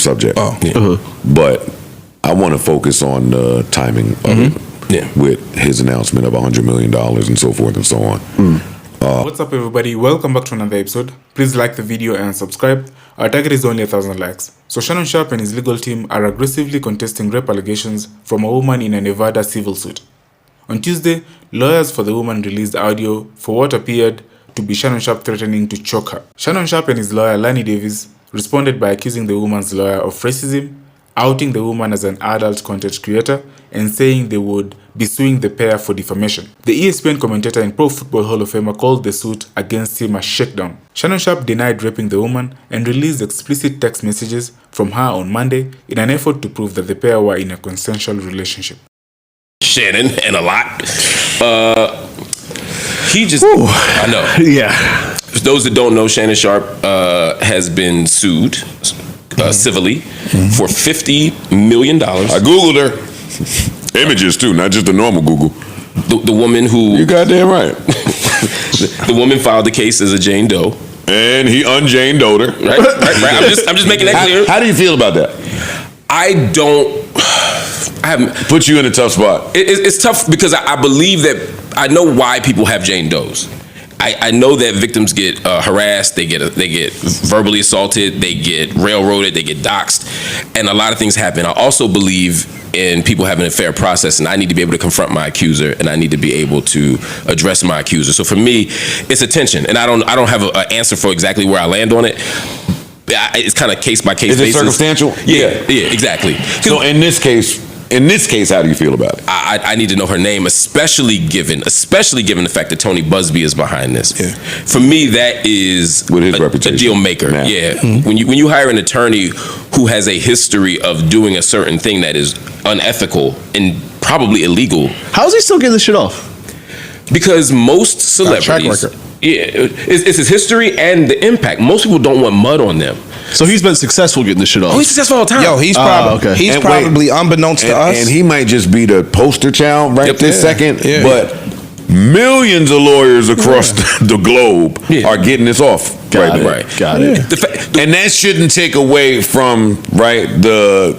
sensitive subject. But I want to focus on the timing of it with his announcement of $100 million and so forth and so on. What's up, everybody? Welcome back to another episode. Please like the video and subscribe. Our target is only 1,000 likes. So Shannon Sharpe and his legal team are aggressively contesting rape allegations from a woman in a Nevada civil suit. On Tuesday, lawyers for the woman released audio for what appeared to be Shannon Sharpe threatening to choke her. Shannon Sharpe and his lawyer, Lanny Davis, responded by accusing the woman's lawyer of racism, outing the woman as an adult content creator, and saying they would be suing the pair for defamation. The ESPN commentator and Pro Football Hall of Famer called the suit against him a shakedown. Shannon Sharpe denied raping the woman and released explicit text messages from her on Monday in an effort to prove that the pair were in a consensual relationship. Shannon and a lot. He just, I know. Yeah. For those that don't know, Shannon Sharpe has been sued civilly for $50 million. I Googled her. Images too, not just the normal Google. The woman who... You goddamn right. The woman filed the case as a Jane Doe. And he un-Jane Doe her. Right. I'm just making that clear. How do you feel about that? I haven't put you in a tough spot. It's tough because I believe that I know why people have Jane Does. I know that victims get harassed, they get verbally assaulted, they get railroaded, they get doxxed, and a lot of things happen. I also believe in people having a fair process, and I need to be able to confront my accuser, and I need to be able to address my accuser. So for me, it's a tension, and I don't have an answer for exactly where I land on it. It's kind of case by case basis. Is it circumstantial? Yeah, exactly. So in this case, how do you feel about it? I need to know her name, especially given the fact that Tony Busby is behind this. Yeah. For me, that is with his reputation, a deal maker. Now. Yeah. Mm-hmm. When you hire an attorney who has a history of doing a certain thing that is unethical and probably illegal, how is he still getting this shit off? Because most celebrities, it's his history and the impact. Most people don't want mud on them. So he's been successful getting this shit off. Oh, he's successful all the time. Yo, he's probably unbeknownst to us. And he might just be the poster child this second. Yeah. But millions of lawyers across the globe are getting this off. Got it. And that shouldn't take away from the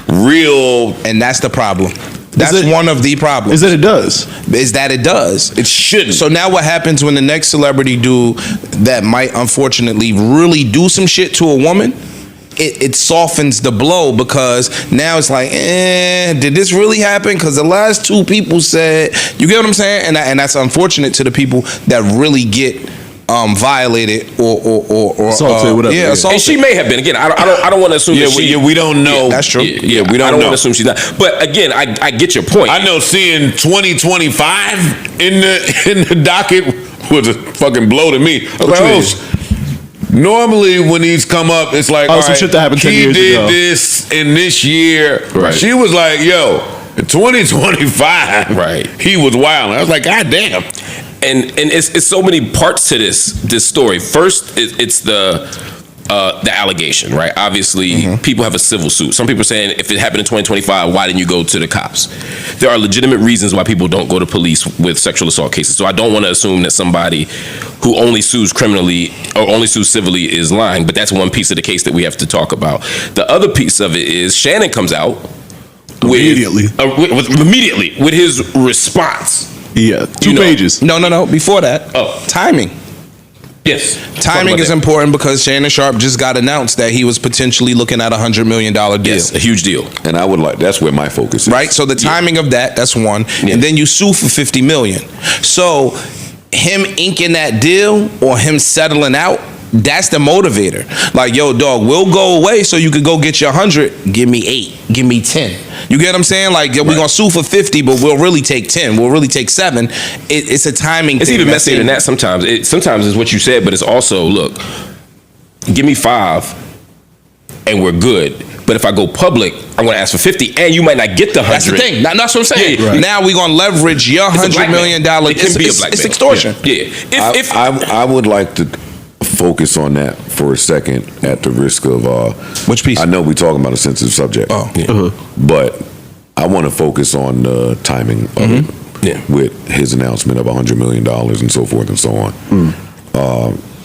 real. And that's the problem. That's one of the problems. Is that it does. It shouldn't. So now what happens when the next celebrity that might unfortunately really do some shit to a woman? It softens the blow because now it's like, did this really happen? Because the last two people said, you get what I'm saying? And that's unfortunate to the people that really get violated or assaulted, whatever. Yeah, assaulted. And she may have been. Again, I don't want to assume we don't know. Yeah, that's true. We don't know. I don't want to assume she's not. But again, I get your point. I know seeing 2025 in the docket was a fucking blow to me. Normally when these come up, it's like, all right, shit that happened 10 years he ago. did this in this year. Right. She was like, yo, in 2025, he was wild. I was like, God damn. And it's so many parts to this story. First, it's the allegation, right? Obviously, people have a civil suit. Some people are saying, if it happened in 2025, why didn't you go to the cops? There are legitimate reasons why people don't go to police with sexual assault cases. So I don't want to assume that somebody who only sues criminally or only sues civilly is lying, but that's one piece of the case that we have to talk about. The other piece of it is Shannon comes out immediately with his response. Yeah, 2 pages. No. Before that, timing. Yes. Timing is important because Shannon Sharpe just got announced that he was potentially looking at $100 million deal. Yes, a huge deal. And that's where my focus is. Right? So the timing of that's one. Yeah. And then you sue for $50 million. So him inking that deal or him settling out, that's the motivator. Like, yo, dog, we'll go away so you could go get your 100. Give me 8. Give me 10. You get what I'm saying? Like, we're going to sue for 50, but we'll really take 10. We'll really take 7. It's a timing thing. It's even messier than that sometimes. Sometimes it's what you said, but it's also, look, give me 5 and we're good. But if I go public, I'm going to ask for 50 and you might not get the 100. That's the thing. That's what I'm saying. Yeah, right. Now we're going to leverage your $100 million. It can be a blackmail. It's extortion. Yeah. I would like to focus on that for a second at the risk of which piece? I know we're talking about a sensitive subject. But I want to focus on the timing of it with his announcement of $100 million and so forth and so on.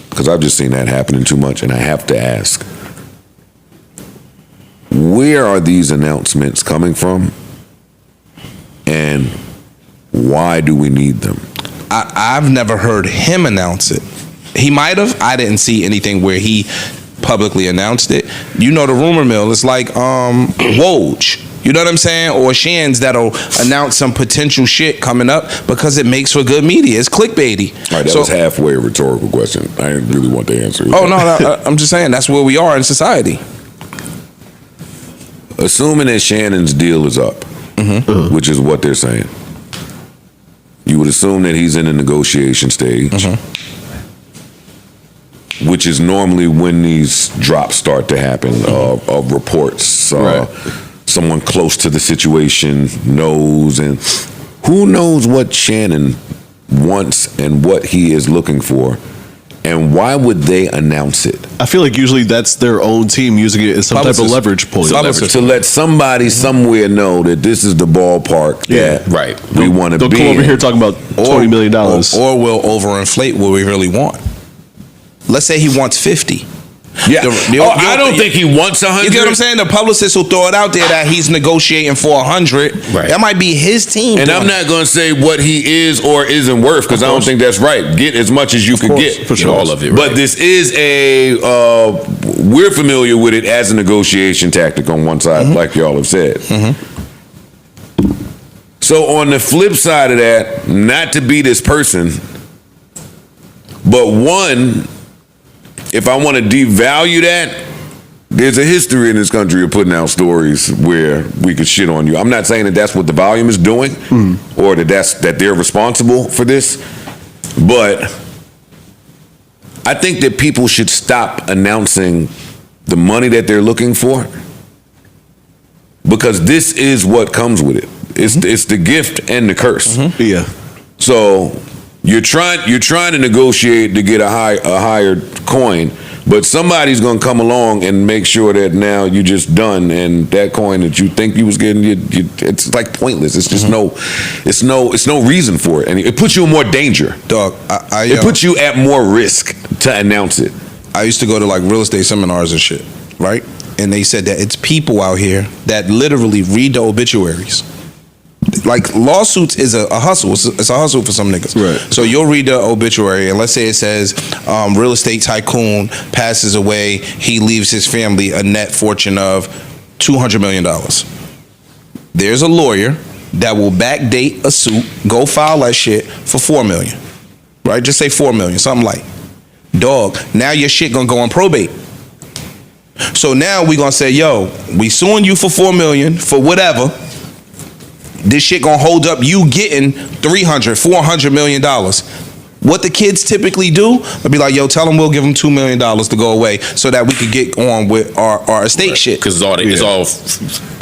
Because I've just seen that happening too much, and I have to ask, where are these announcements coming from, and why do we need them? I've never heard him announce it. He might have. I didn't see anything where he publicly announced it. You know the rumor mill. It's like Woj. You know what I'm saying? Or Shann's that'll announce some potential shit coming up because it makes for good media. It's clickbaity. All right, that was halfway a rhetorical question. I didn't really want the answer. Oh, no, I'm just saying that's where we are in society. Assuming that Shannon's deal is up, which is what they're saying, you would assume that he's in the negotiation stage, which is normally when these drops start to happen of reports. Right. Someone close to the situation knows, and who knows what Shannon wants and what he is looking for, and why would they announce it? I feel like usually that's their own team using it as some type of leverage point. To let somebody somewhere know that this is the ballpark that we want to be. They'll come over here talking about $20 million. Or we'll overinflate what we really want. Let's say he wants 50. Yeah. I don't think he wants 100. You get what I'm saying? The publicist will throw it out there that he's negotiating for 100. Right. That might be his team. And I'm not going to say what he is or isn't worth, because I don't think that's right. Get as much as you can get. For sure. All of it. But this is we're familiar with it as a negotiation tactic on one side, like y'all have said. So on the flip side of that, not to be this person, but one, if I want to devalue that, there's a history in this country of putting out stories where we could shit on you. I'm not saying that that's what the volume is doing, or that they're responsible for this, but I think that people should stop announcing the money that they're looking for, because this is what comes with it. It's the gift and the curse. Yeah. So you're trying to negotiate to get a higher coin, but somebody's gonna come along and make sure that now you just done, and that coin that you think you was getting, it's like pointless. It's just it's no reason for it, and it puts you in more danger. Dog, it puts you at more risk to announce it. I used to go to like real estate seminars and shit, right? And they said that it's people out here that literally read the obituaries. Like lawsuits is a hustle. It's a hustle for some niggas. Right. So you'll read the obituary, and let's say it says real estate tycoon passes away. He leaves his family a net fortune of $200 million. There's a lawyer that will backdate a suit, go file that shit for $4 million. Right? Just say $4 million, something like. Dog, now your shit gonna go on probate. So now we gonna say, yo, we suing you for $4 million for whatever. This shit gonna hold up you getting $300-400 million. What the kids typically do, they'll be like, yo, tell them we'll give them $2 million to go away so that we could get on with our estate shit. Because it's all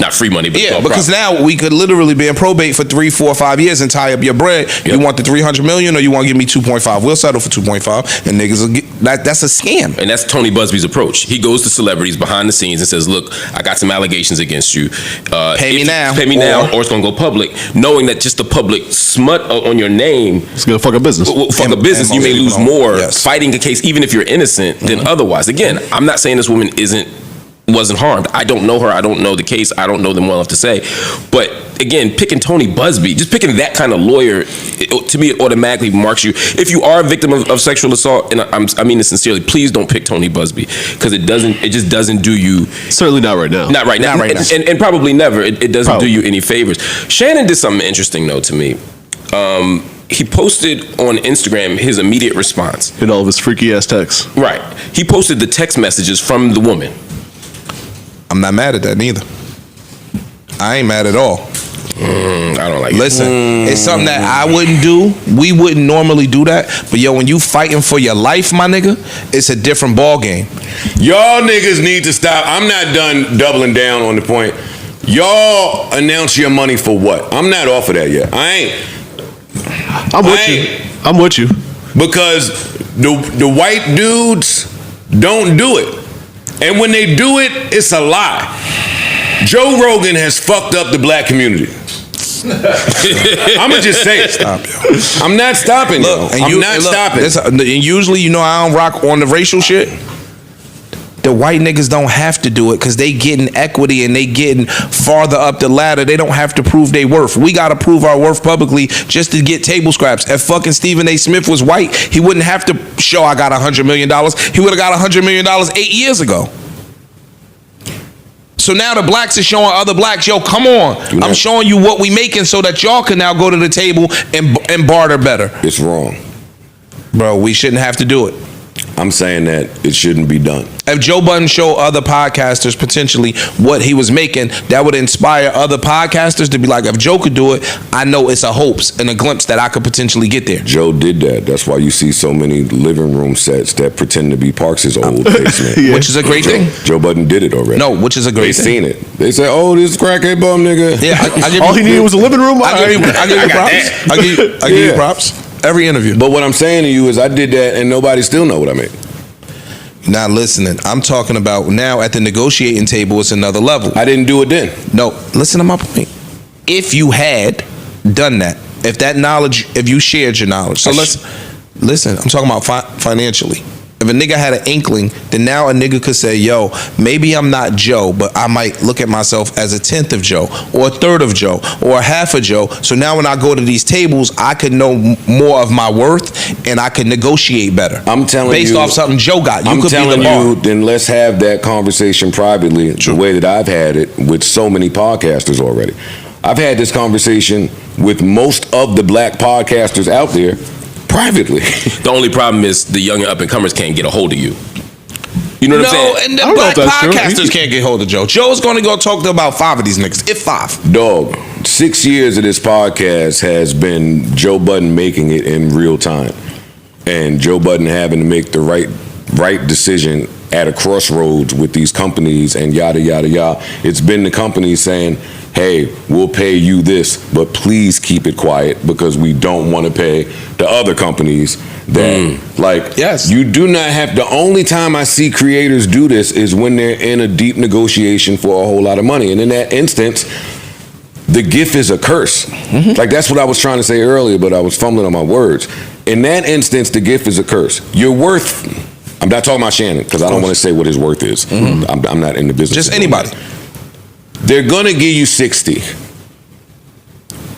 not free money, but yeah, because now we could literally be in probate for 3, 4, 5 years and tie up your bread. Yep. You want the $300 million, or you want to give me 2.5? We'll settle for 2.5, and niggas will get that's a scam. And that's Tony Busby's approach. He goes to celebrities behind the scenes and says, look, I got some allegations against you. Pay me now, or it's gonna go public, knowing that just the public smut on your name, it's gonna fuck up business. Fuck up business. You may lose more fighting a case, even if you're innocent, than otherwise. Again, I'm not saying this woman wasn't harmed. I don't know her. I don't know the case. I don't know them well enough to say. But again, picking Tony Busby, just picking that kind of lawyer, to me, it automatically marks you. If you are a victim of sexual assault, and I mean this sincerely, please don't pick Tony Busby, because it just doesn't do you. Certainly not right now. Not right now. And probably never. It doesn't do you any favors. Shannon did something interesting though to me. He posted on Instagram his immediate response. In all of his freaky ass texts. Right. He posted the text messages from the woman. I'm not mad at that neither. I ain't mad at all. I don't like it. Listen, it's something that I wouldn't do. We wouldn't normally do that. But yo, when you fighting for your life, my nigga, it's a different ball game. Y'all niggas need to stop. I'm not done doubling down on the point. Y'all announce your money for what? I'm not off of that yet. I ain't. I'm with you. Because the white dudes don't do it. And when they do it, it's a lie. Joe Rogan has fucked up the black community. I'ma just say it. Stop, yo. I'm not stopping. I'm not stopping. And usually, I don't rock on the racial shit. The white niggas don't have to do it because they getting equity and they getting farther up the ladder. They don't have to prove their worth. We got to prove our worth publicly just to get table scraps. If fucking Stephen A. Smith was white, he wouldn't have to show I got $100 million. He would have got $100 million 8 years ago. So now the blacks are showing other blacks, yo, come on. I'm showing you what we making so that y'all can now go to the table and barter better. It's wrong. Bro, we shouldn't have to do it. I'm saying that it shouldn't be done. If Joe Budden showed other podcasters potentially what he was making, that would inspire other podcasters to be like, if Joe could do it, I know it's a hopes and a glimpse that I could potentially get there. Joe did that. That's why you see so many living room sets that pretend to be Parks' old basement. Yeah. Which is a great thing. Joe Budden did it already. No, which is a great thing. They seen it. They say, oh, this crackhead bum nigga. Yeah, I give All he needed was a living room. I give you props. I give you props. Every interview. But what I'm saying to you is I did that and nobody still know what I made. Not listening. I'm talking about now at the negotiating table, it's another level. I didn't do it then. No, listen to my point. If you had done that, if that knowledge, if you shared your knowledge. So listen, I'm talking about financially. If a nigga had an inkling, then now a nigga could say, yo, maybe I'm not Joe, but I might look at myself as a 10th of Joe, or a third of Joe, or a half of Joe. So now when I go to these tables, I could know more of my worth and I could negotiate better. I'm telling you. Based off something Joe got. I'm telling you, then let's have that conversation privately, the way that I've had it with so many podcasters already. I've had this conversation with most of the black podcasters out there privately. The only problem is the young and up and comers can't get a hold of you. You know what I'm saying? No, and the black podcasters can't get hold of Joe. Joe's going to go talk to about 5 of these niggas, if 5. Dog, 6 years of this podcast has been Joe Budden making it in real time, and Joe Budden having to make the right decision at a crossroads with these companies and yada yada yada. It's been the companies saying, hey, we'll pay you this, but please keep it quiet because we don't want to pay the other companies that, yes. You do not have, the only time I see creators do this is when they're in a deep negotiation for a whole lot of money. And in that instance, the gift is a curse. Mm-hmm. Like, that's what I was trying to say earlier, but I was fumbling on my words. In that instance, the gift is a curse. Your worth, I'm not talking about Shannon because I don't want to say what his worth is. Mm-hmm. I'm not in the business. Just anybody. They're gonna give you 60.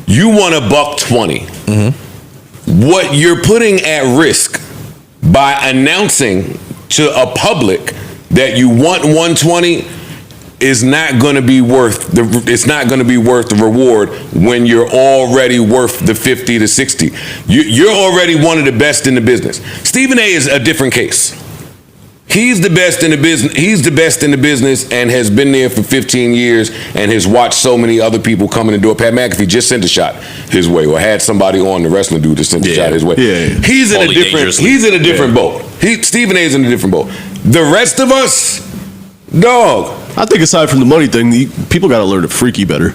You want $120. Mm-hmm. What you're putting at risk by announcing to a public that you want 120 is not going to be worth the reward when you're already worth the 50 to 60. You're already one of the best in the business. Stephen A. is a different case. He's the best in the business. He's the best in the business and has been there for 15 years and has watched so many other people come in the door. Pat McAfee just sent a shot his way, or had somebody on, the wrestling dude, that sent a shot his way. Yeah. He's in a different boat. Stephen A. is in a different boat. The rest of us, dog. I think aside from the money thing, people got to learn to freaky better.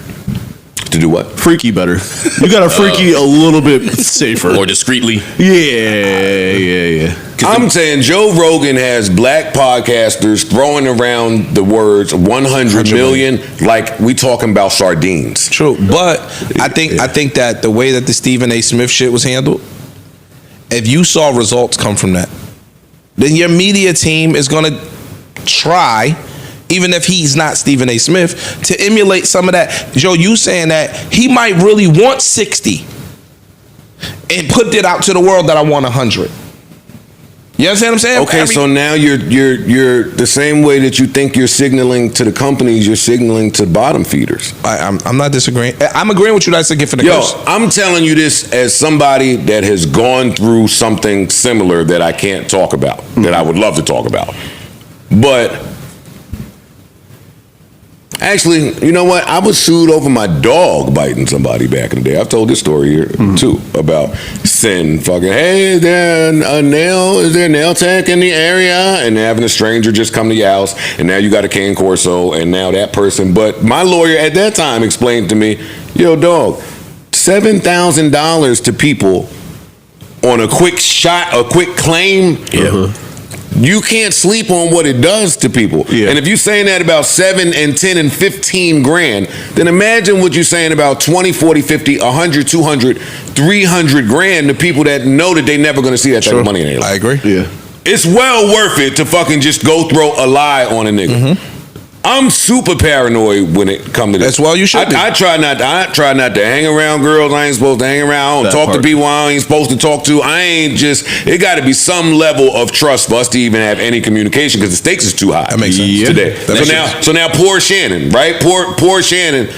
To do what? Freaky better. You got to freaky a little bit safer. More discreetly. Yeah. I'm saying Joe Rogan has black podcasters throwing around the words 100 million like we talking about sardines. True, but I think that the way that the Stephen A. Smith shit was handled, if you saw results come from that, then your media team is going to try, even if he's not Stephen A. Smith, to emulate some of that. Joe, you saying that he might really want 60 and put it out to the world that I want 100. You understand what I'm saying? Okay, so now you're the same way that you think you're signaling to the companies, you're signaling to bottom feeders. I'm not disagreeing. I'm agreeing with you. That's a gift for the curse. I'm telling you this as somebody that has gone through something similar that I can't talk about, that I would love to talk about. But actually, you know what? I was sued over my dog biting somebody back in the day. I've told this story here too about sin. Fucking, hey, is there a nail tech in the area? And having a stranger just come to your house, and now you got a cane corso, and now that person. But my lawyer at that time explained to me, yo, dog, $7,000 to people on a quick shot, a quick claim. Yeah. You can't sleep on what it does to people. Yeah. And if you're saying that about 7 and 10 and 15 grand, then imagine what you're saying about 20, 40, 50, 100, 200, 300 grand to people that know that they're never going to see that type of money in their life. I agree. Yeah. it's well worth it to fucking just go throw a lie on a nigga. I'm super paranoid when it comes to this. That's why you should be. I try not to hang around girls I ain't supposed to hang around. I don't talk to people I ain't supposed to talk to. It got to be some level of trust for us to even have any communication because the stakes is too high. That makes sense. Today. So now poor Shannon, right? Poor Shannon.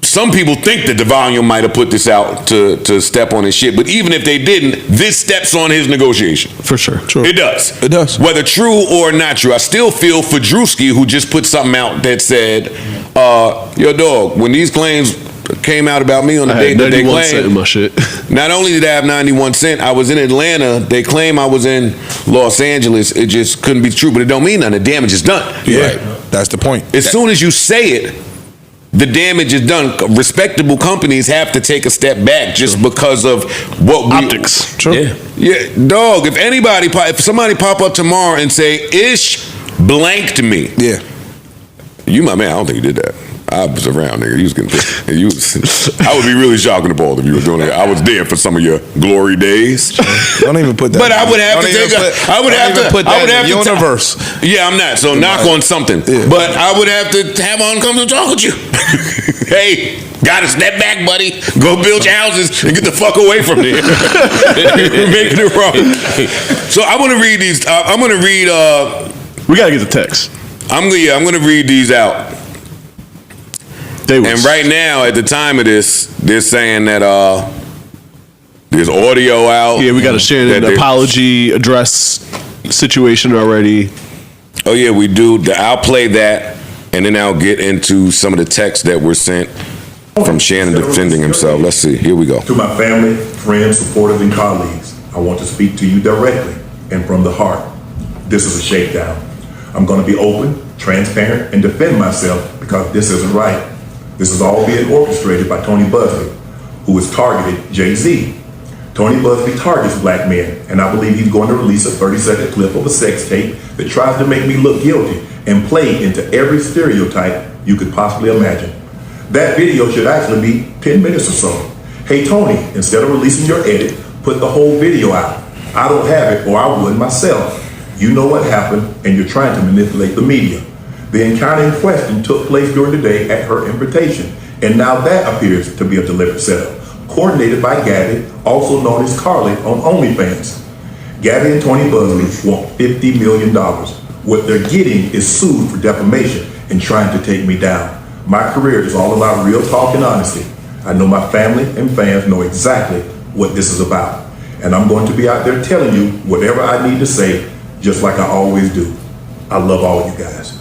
Some people think that the volume might have put this out to step on his shit, but even if they didn't, this steps on his negotiation. For sure. True. It does. It does. Whether true or not true, I still feel for Drewski, who just put something out that said, yo, dog, when these claims came out about me on the day that they claimed, my shit. not only did I have 91 cent, I was in Atlanta. They claim I was in Los Angeles. It just couldn't be true, but it don't mean nothing. The damage is done. Yeah, right. That's the point. As soon as you say it, the damage is done. Respectable companies have to take a step back just because of what optics. True. Yeah, dog. If somebody pop up tomorrow and say Ish blanked me, yeah, you my man. I don't think he did that. I was around, nigga. He was getting pissed. I would be really shocking to both of you were doing that. I was there for some of your glory days. Don't even put that. But I would have to take. I would have to put that in the universe. Yeah, I'm not. So knock on something. Yeah. But I would have to have on come to talk with you. Hey, gotta step back, buddy. Go build your houses and get the fuck away from there. You're making it wrong. So I want to read these. I'm going to read. We gotta get the text. I'm going to read these out. And right now, at the time of this, they're saying that there's audio out. Yeah, we got a Shannon apology address situation already. Oh yeah, we do. I'll play that, and then I'll get into some of the texts that were sent from Shannon defending himself. Let's see. Here we go. To my family, friends, supporters, and colleagues, I want to speak to you directly and from the heart. This is a shakedown. I'm going to be open, transparent, and defend myself because this isn't right. This is all being orchestrated by Tony Busby, who has targeted Jay-Z. Tony Busby targets black men, and I believe he's going to release a 30-second clip of a sex tape that tries to make me look guilty and play into every stereotype you could possibly imagine. That video should actually be 10 minutes or so. Hey Tony, instead of releasing your edit, put the whole video out. I don't have it, or I would myself. You know what happened, and you're trying to manipulate the media. The encounter in question took place during the day at her invitation, and now that appears to be a deliberate setup, coordinated by Gabby, also known as Carly on OnlyFans. Gabby and Tony Busby want $50 million. What they're getting is sued for defamation and trying to take me down. My career is all about real talk and honesty. I know my family and fans know exactly what this is about, and I'm going to be out there telling you whatever I need to say, just like I always do. I love all you guys.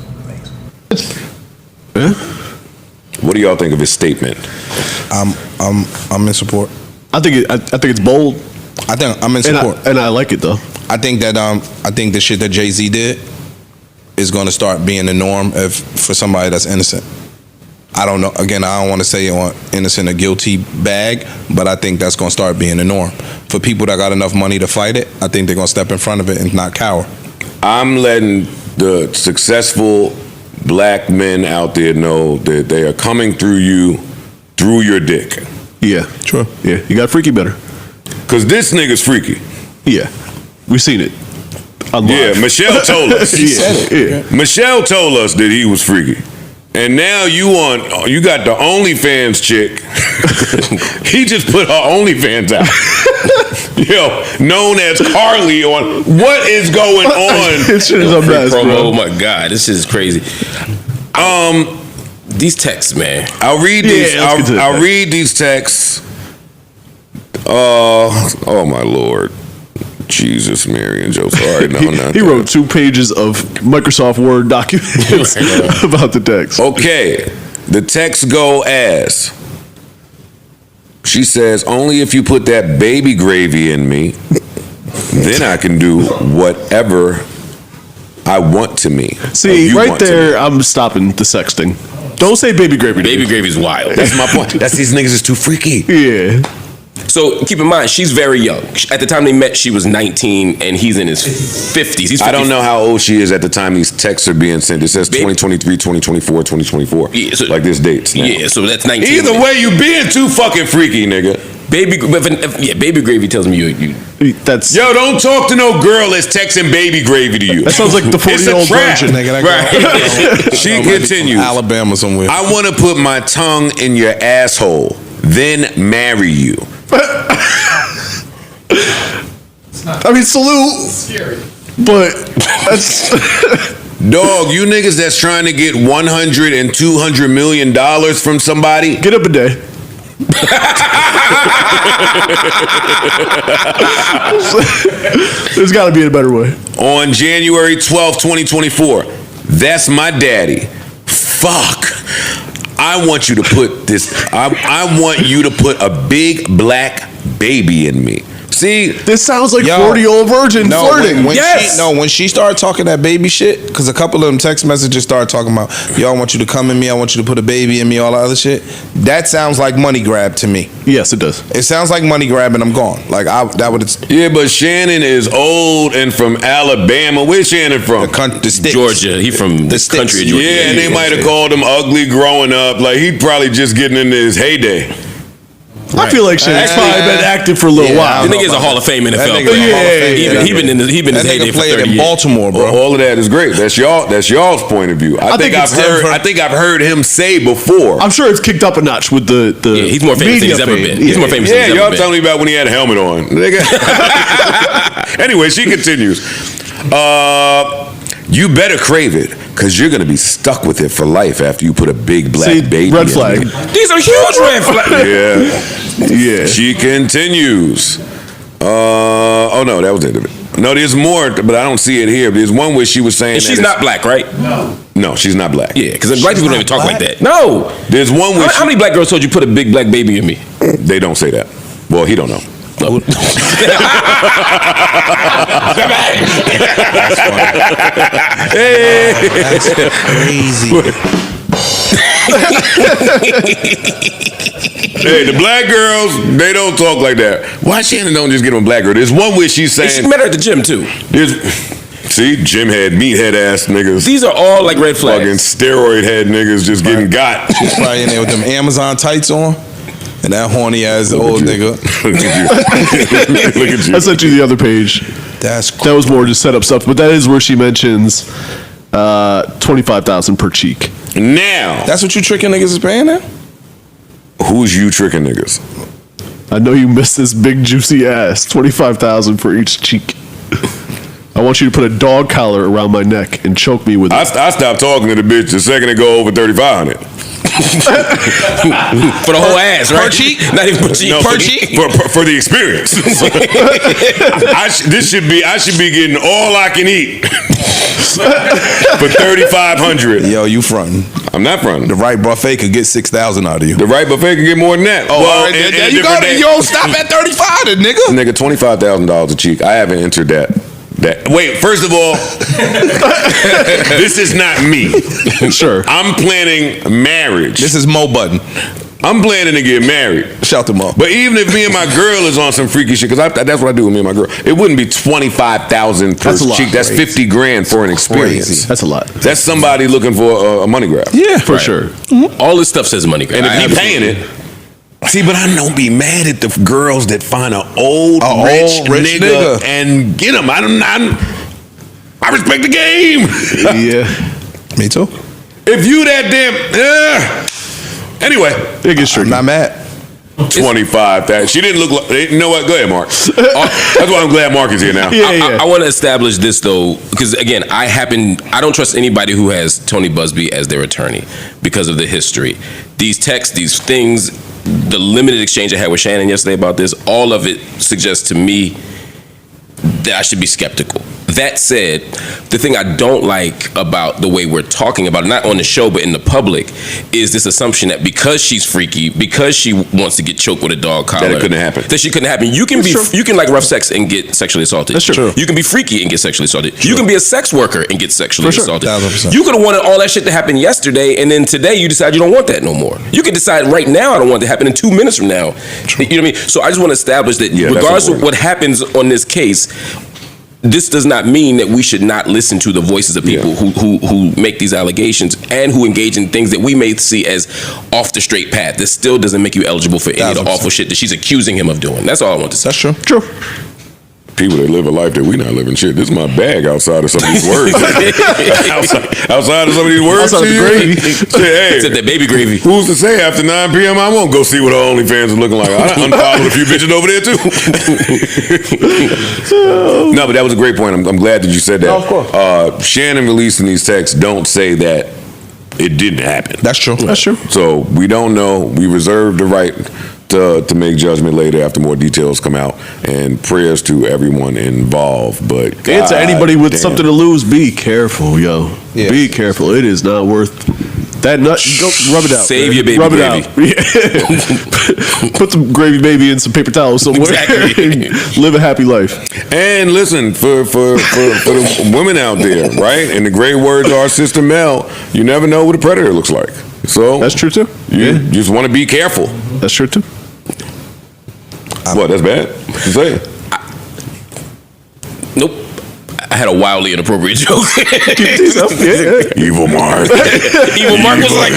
What do y'all think of his statement? I'm in support. I think it's bold. I think I'm in support, and I like it though. I think that I think the shit that Jay-Z did is going to start being the norm for somebody that's innocent. I don't know. Again, I don't want to say on innocent or guilty bag, but I think that's going to start being the norm for people that got enough money to fight it. I think they're going to step in front of it and not cower. I'm letting the successful black men out there know that they are coming through you, through your dick. Yeah, true. Yeah, you got freaky better. Cause this nigga's freaky. Yeah, we seen it. Yeah, Michelle told us. Yeah. Michelle told us that he was freaky. And now you got the OnlyFans chick. He just put her OnlyFans out. Yo, known as Carly on. What is going on? This shit is a mess, bro. Oh my God, this is crazy. These texts, man. I'll read these. I'll read these texts. Oh my Lord. Jesus, Mary, and Joseph. All right, no. He wrote 2 pages of Microsoft Word documents about the text. Okay, the texts go as, she says, only if you put that baby gravy in me, then I can do whatever I want to me. See, right there, I'm stopping the sexting. Don't say baby gravy. Baby gravy is wild. That's my point. That's these niggas is too freaky. Yeah. So keep in mind, she's very young. At the time they met, she was 19, and he's in his 50s. He's 50. I don't know how old she is at the time these texts are being sent. It says 2023, 2024, 2024. Yeah, so, like this dates now. Yeah, so that's 19. Either way, you being too fucking freaky, nigga. Baby gravy tells me you. That's Yo, don't talk to no girl that's texting baby gravy to you. that sounds like the It's a 40-year-old trap. virgin. Nigga, Right. She Might be from continues. Alabama somewhere. I want to put my tongue in your asshole, then marry you. I mean, salute. But that's Dog, you niggas that's trying to get $100 and $200 million from somebody, get up a day. There's got to be a better way. on January 12th, 2024. That's my daddy. Fuck. I want you to put this, I want you to put a big black baby in me. See? This sounds like Yo, 40-year-old virgin No, flirting. when she started talking that baby shit, because a couple of them text messages started talking about, yo, I want you to come in me, I want you to put a baby in me, all that other shit. That sounds like money grab to me. Yes, it does. It sounds like money grab, and I'm gone. Like that would Yeah, but Shannon is old and from Alabama. Where's Shannon from? the sticks. Georgia. He from the sticks. country of Georgia. Yeah, and they might have called him ugly growing up. Like, he probably just getting into his heyday. I feel like Shannon's probably been active for a little while. The nigga is a Hall of Fame NFL That nigga player. a Hall of Fame. He been in his That heyday nigga for played 30 in years. Baltimore, bro. All of that is great. That's y'all's point of view. I think it's Denver. I think I've heard him say before. I'm sure it's kicked up a notch with the Yeah, he's more famous than media he's ever fame. been. He's more famous Yeah, than he's y'all ever been. telling me about when he had a helmet on. Nigga. Anyway, she continues. You better crave it, because you're going to be stuck with it for life after you put a big black See, baby red in flag. you. These are huge red flags. Yeah. Yeah. She continues. Oh, no, that was the end of it. No, there's more, but I don't see it here. There's one where she was saying And that she's it's- not black, right? No, she's not black. Yeah, because black people don't even talk like that. No. There's one where How many black girls told you put a big black baby in me? they don't say that. Well, he don't know. No. That's crazy. Hey, the black girls, they don't talk like that. Why Shannon don't just get on black girl? There's one where she's She saying, met her at the gym too. see, gym head, meathead ass niggas, These are all like red fucking flags. steroid head niggas just getting got. She's probably in there with them Amazon tights on, and that horny ass old nigga. Look at you. Look at you. I sent you the other page. That's That was more just set up stuff, but that is where she mentions $25,000 per cheek. Now, That's what you tricking niggas is paying now? who's you tricking niggas? I know you missed this big juicy ass. $25,000 for each cheek. I want you to put a dog collar around my neck and choke me with it. I stopped talking to the bitch the second it go over 3,500. For the whole ass, right? Per cheek? Not even per cheek. No, Per cheek? for the experience. I should be getting all I can eat for 3,500. Yo, you fronting. I'm not fronting. The right buffet could get 6,000 out of you. The right buffet can get more than that. Oh, all right, in there a you go. different day. You don't stop at 35, then, nigga. Nigga, $25,000 a cheek. I haven't entered that. Wait, first of all, this is not me. Sure. I'm planning marriage. This is Mo Budden. I'm planning to get married. Shout them up. But even if me and my girl is on some freaky shit, because that's what I do with me and my girl, it wouldn't be 25,000 per That's a lot. cheek. That's 50 grand for an experience. Crazy. That's a lot. That's somebody looking for a money grab. Yeah. For sure. All this stuff says money grab. And if he paying it, see, but I don't be mad at the girls that find an old rich nigga and get him. I respect the game. Yeah. Me too. If you that damn, anyway, It gets I'm tricky. not mad. 25. That she didn't look like. You know what? Go ahead, Mark. That's why I'm glad Mark is here now. Yeah. I want to establish this though, because again, I don't trust anybody who has Tony Busby as their attorney because of the history. These texts, these things, the limited exchange I had with Shannon yesterday about this, all of it suggests to me that I should be skeptical. That said, the thing I don't like about the way we're talking about it, not on the show but in the public, is this assumption that because she's freaky, because she wants to get choked with a dog collar, That it couldn't happen. That she couldn't happen. You can you can like rough sex and get sexually assaulted. That's true. You can be freaky and get sexually assaulted. You can be a sex worker and get sexually assaulted. 1000%. You could have wanted all that shit to happen yesterday, and then today you decide you don't want that no more. You could decide right now I don't want it to happen in 2 minutes from now. You know what I mean? So I just want to establish that Yeah, that's regardless of important. what happens on this case, this does not mean that we should not listen to the voices of people who make these allegations and who engage in things that we may see as off the straight path. This still doesn't make you eligible for any of the awful shit that she's accusing him of doing. That's all I want to say. That's true. True. People that live a life that we not living. Shit, this is my bag outside of some of these words. outside of some of these words. Outside of the gravy. Hey, Except that baby gravy. who's to say after 9 p.m. I won't go see what her OnlyFans is looking like? I unfollowed a few bitches over there too. No, but that was a great point. I'm glad that you said that. Oh, of course. Shannon releasing these texts don't say that it didn't happen. That's true. That's true. So we don't know. We reserve the right to make judgment later after more details come out. And prayers to everyone involved. But And to anybody with damn. something to lose, be careful, yo. Yeah. Be careful. It is not worth that nut. Go rub it out. Save man. your baby rub it gravy. out. Yeah. Put some gravy baby in some paper towels somewhere. Exactly. Live a happy life. And listen, for the women out there, right? And the great words are Sister Mel, you never know what a predator looks like. So That's true too. you just want to be careful. That's true too. What, that's bad to say? Nope. I had a wildly inappropriate joke. Evil Mark. Evil Mark was like,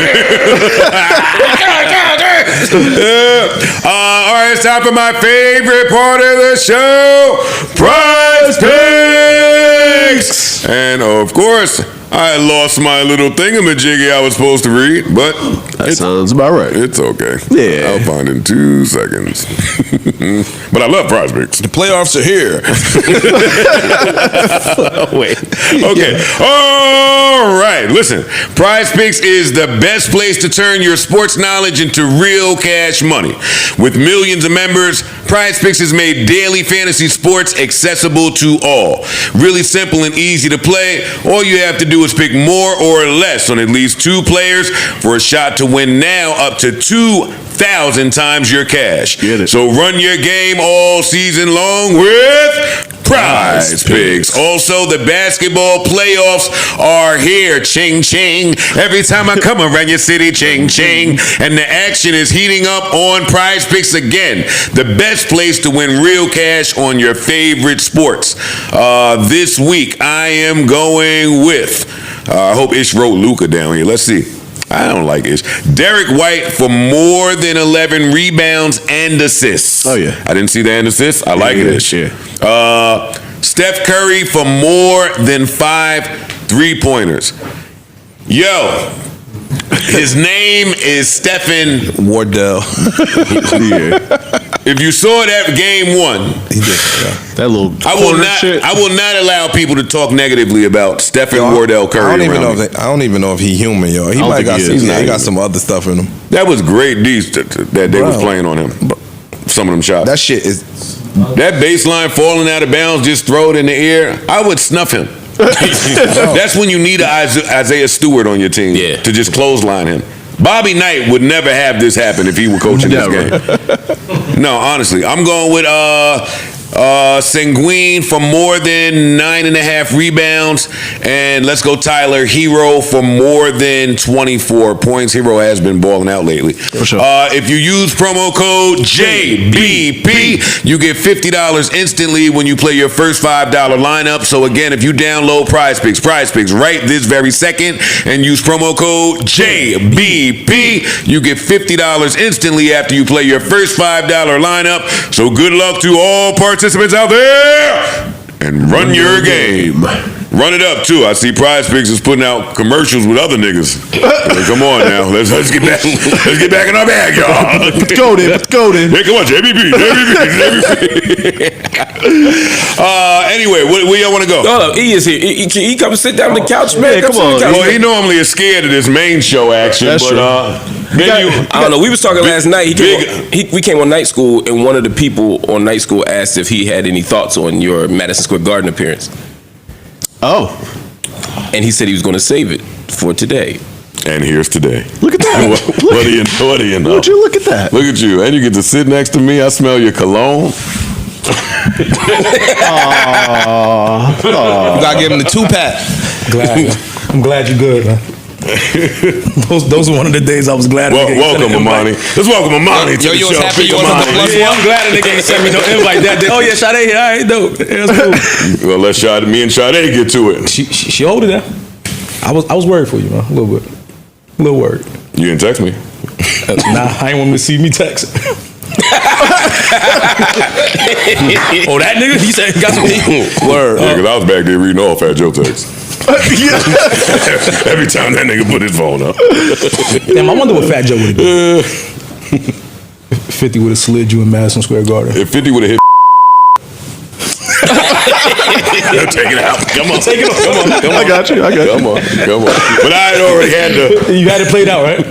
all right, it's time for my favorite part of the show, Prize Picks. And of course, I lost my little thingamajiggy I was supposed to read, but That sounds about right. it's okay. Yeah. I'll find it in 2 seconds. But I love Prize Picks. The playoffs are here. wait. Okay. All right. Listen, Prize Picks is the best place to turn your sports knowledge into real cash money. With millions of members, Prize Picks has made daily fantasy sports accessible to all. Really simple and easy to play. All you have to do is pick more or less on at least 2 players for a shot to win now up to 2,000 times your cash. Get it. So run your game all season long with Prize Picks. Also, the basketball playoffs are here. Ching, ching. Every time I come around your city, ching, ching. And the action is heating up on Prize Picks again. The best place to win real cash on your favorite sports. This week, I am going with, I hope Ish wrote Luka down here. Let's see. I don't like Ish. Derek White for more than 11 rebounds and assists. Oh, yeah. I didn't see the and assists. I like it, Ish. Yeah. Steph Curry for more than 5 3-pointers. Yo, his name is Stephen Wardell. If you saw that game 1, He did. That little I will corner not. shit. I will not allow people to talk negatively about Stephen Wardell Curry. I don't even around know. me. I don't even know if he human, yo. He don't might think got he some. is. Yeah, he He's got not some other stuff in him. That was great D's that they was Bro. playing on him. Some of them shots. That shit is. That baseline falling out of bounds, just throw it in the air. I would snuff him. That's when you need an Isaiah Stewart on your team to just clothesline him. Bobby Knight would never have this happen if he were coaching this game. No, honestly, I'm going with Senguin for more than 9.5 rebounds, and let's go Tyler Hero for more than 24 points. Hero has been balling out lately. For sure. If you use promo code JBP, you get $50 instantly when you play your first $5 lineup. So again, if you download Prize Picks right this very second, and use promo code JBP, you get $50 instantly after you play your first $5 lineup. So good luck to all participants out there, and run your game. Run it up too. I see Prize Picks is putting out commercials with other niggas. Hey, come on now, let's get back. Let's get back in our bag, y'all. Let's go then. Let's go then. Hey, come on, JBP. Anyway, where y'all want to go? No, he is here. He come sit down on the couch, man. Yeah, come sit on the on. couch. Well, he normally is scared of this main show action, That's but true. maybe I don't know. We was talking last night. We came on night school, and one of the people on night school asked if he had any thoughts on your Madison Square Garden appearance, Oh, and he said he was going to save it for today. And here's today. look at that. What do you know? Would you look at that? Look at you, and you get to sit next to me. I smell your cologne. You gotta give him the 2-pack. I'm glad you're good, man. Those were one of the days I was glad. Welcome, Amani. Let's welcome Amani to the you was show. happy Big you wasn't Amani. the plus Yeah, I'm glad a nigga sent me no invite that day. Oh yeah, Sade here. All right, dope. Yeah, that's cool. Well, let's me and Sade get to it. She hold it down. I was worried for you, man. A little bit. A little worried. You didn't text me. Nah, I ain't want to see me text. Oh, that nigga? He said he got some Word. Yeah, because I was back there reading all Fat Joe texts. Every time that nigga put his phone up. Damn, I wonder what Fat Joe would have done. 50 would have slid you in Madison Square Garden. If 50 would have hit. Take it out. Come on. Take it off. Come on. Come on. I got you. Come on. But I had already had to. You had it played out, right?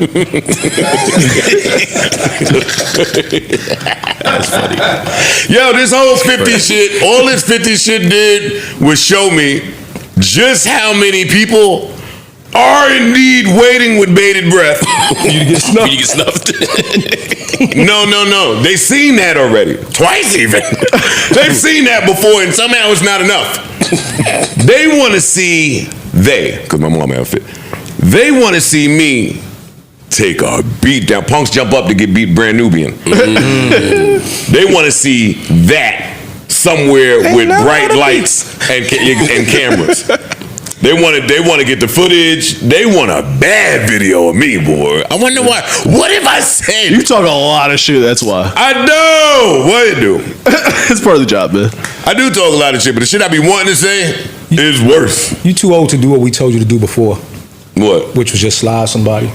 That's funny. Yo, this whole 50 shit, all this 50 shit did was show me just how many people are indeed waiting with bated breath. You get snuffed. You get snuffed. No. They seen that already. Twice even. They've seen that before, and somehow it's not enough. They want to see because my mom had a fit. They want to see me take a beat down. Punks jump up to get beat brand Nubian. They want to see that somewhere with bright lights and cameras. They want to get the footage. They want a bad video of me, boy. I wonder why. What if I said? You talk a lot of shit. That's why. I know. What you do? It's part of the job, man. I do talk a lot of shit, but the shit I be wanting to say is worse. You too old to do what we told you to do before, What? which was just slide somebody.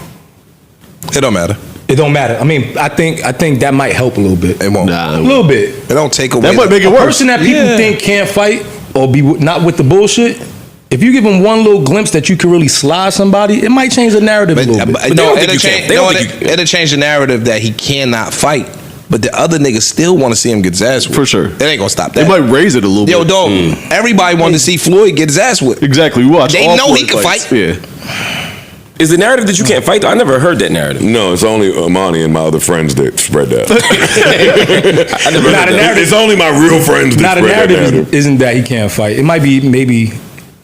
It don't matter. It don't matter. I mean, I think that might help a little bit. It won't. A little bit. It don't take away. That might make it A worse. person that people think can't fight or be not with the bullshit. If you give them one little glimpse that you can really slide somebody, it might change the narrative a little bit. No, it'll change the narrative that he cannot fight. But the other niggas still want to see him get his ass whipped. For sure. It ain't gonna stop that. They might raise it a little Yo, bit. dog, everybody wanted to see Floyd get his ass whipped. Exactly. We watch. They all know he Floyd can fights. fight. Yeah. Is the narrative that you can't fight? Though? I never heard that narrative. No, it's only Amani and my other friends that spread that. I never heard that. It's only my real friends that Not a spread that narrative narrative. isn't that he can't fight. It might be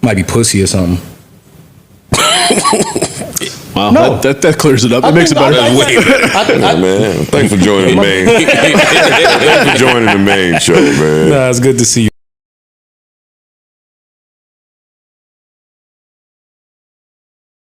might be pussy or something. Wow. No. That clears it up. It makes it better. Yeah, man. Thanks for joining the main. Thanks for joining the main show, man. Nah, it's good to see you.